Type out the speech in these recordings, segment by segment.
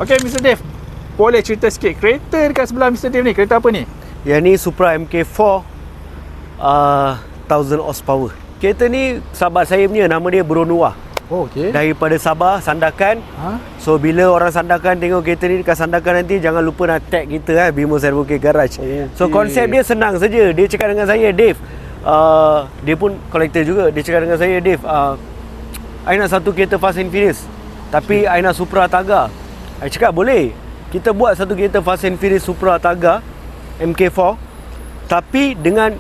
Okay, Mr. Dave, boleh cerita sikit kereta dekat sebelah Mr. Dave ni, kereta apa ni? Yang ni Supra MK4 1000 horsepower. Kereta ni sahabat saya punya, nama dia Bro Noah. Oh, okey. Daripada Sabah, Sandakan. So bila orang Sandakan tengok kereta ni dekat Sandakan nanti, jangan lupa nak tag kita Bimo Servo K Garage. Okay. So konsep dia senang saja. Dia cakap dengan saya, Dave, dia pun kolektor juga. Dia cakap dengan saya, Dave, I nak satu kereta Fast and Furious, tapi I nak Supra Targa. I cakap boleh, kita buat satu kereta Fast and Furious Supra Targa MK4, tapi dengan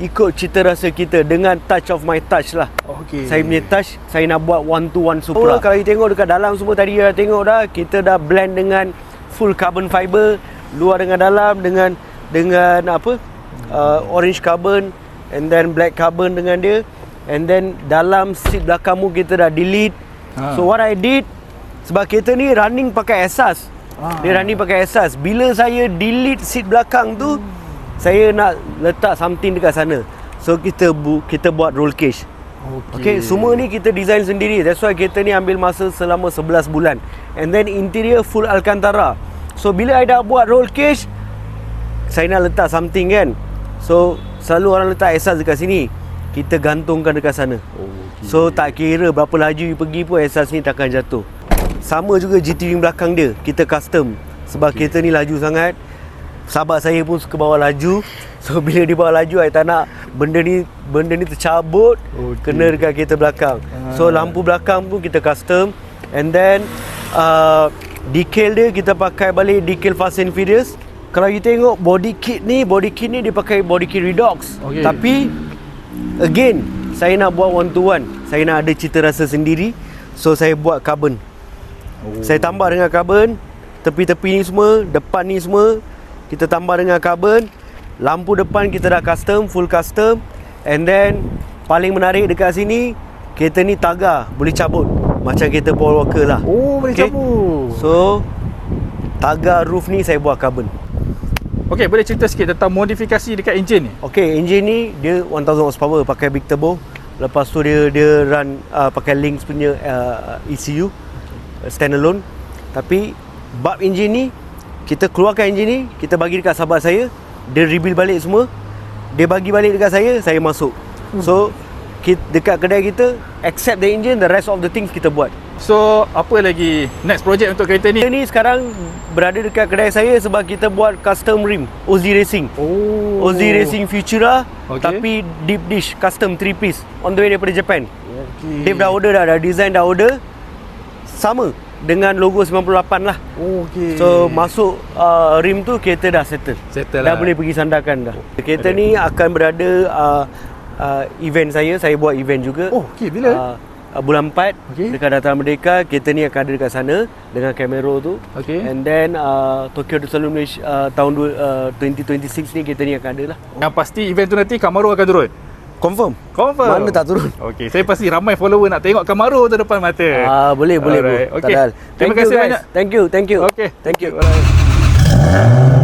ikut cita rasa kita, dengan touch of my touch lah. Okey. Saya punya touch, saya nak buat one to one Supra. Kalau you tengok dekat dalam semua tadi dah tengok dah, kita dah blend dengan full carbon fiber, luar dengan dalam, dengan apa, orange carbon and then black carbon dengan dia, and then dalam seat belakangmu kita dah delete. So what I did, sebab kereta ni running pakai asas, dia running pakai asas. Bila saya delete seat belakang tu, saya nak letak something dekat sana. So kita buat roll cage. Okay, semua ni kita design sendiri. That's why kereta ni ambil masa selama 11 bulan. And then interior full Alcantara. So bila I dah buat roll cage, saya nak letak something kan. So selalu orang letak asas dekat sini, kita gantungkan dekat sana. So tak kira berapa laju you pergi pun, asas ni takkan jatuh. Sama juga GT ring belakang dia, kita custom. Sebab kereta ni laju sangat. Sahabat saya pun suka bawa laju. So bila dia bawa laju, I tak nak benda ni tercabut, kena dekat kereta belakang. So lampu belakang pun kita custom. And then decal dia kita pakai balik decal Fast and Furious. Kalau you tengok body kit ni dia pakai body kit Redox. Tapi again, saya nak buat one to one. Saya nak ada cita rasa sendiri. So saya buat carbon. Saya tambah dengan carbon. Tepi-tepi ni semua, depan ni semua kita tambah dengan carbon. Lampu depan kita dah custom, full custom. And then paling menarik dekat sini, kereta ni Targa, boleh cabut macam kereta Paul Walker lah. Oh, boleh cabut. So Targa roof ni saya buat carbon. Okey, boleh cerita sikit tentang modifikasi dekat enjin ni? Okey, enjin ni dia 1000 horsepower, pakai big turbo. Lepas tu dia run pakai Lynx punya ECU standalone. Tapi bab enjin ni, kita keluarkan enjin ni, kita bagi dekat sahabat saya, dia rebuild balik semua, dia bagi balik dekat saya masuk. So dekat kedai kita, accept the engine, the rest of the things kita buat. So apa lagi next project untuk kereta ni? Kereta ni sekarang berada dekat kedai saya sebab kita buat custom rim Oz Racing. Oz Racing Futura, tapi deep dish custom 3 piece on the way daripada Japan. Dia dah order dah design dah order, sama dengan logo 98 lah. So masuk rim tu, kereta dah settle dah lah. Boleh pergi sandarkan dah. Kereta ni akan berada event saya buat event juga. Bila? Bulan 4 dekat Dataran Merdeka. Kereta ni akan ada dekat sana dengan Camaro tu. And then Tokyo Salon Malaysia tahun 2026 ni kereta ni akan ada lah. Yang pasti event tu nanti Camaro akan turun? Confirm. Mana tak turun. Okey, saya pasti ramai follower nak tengok Camaro tu depan mata. Boleh bro. Okey. Terima kasih banyak. Thank you. Okey. Thank you. Alright.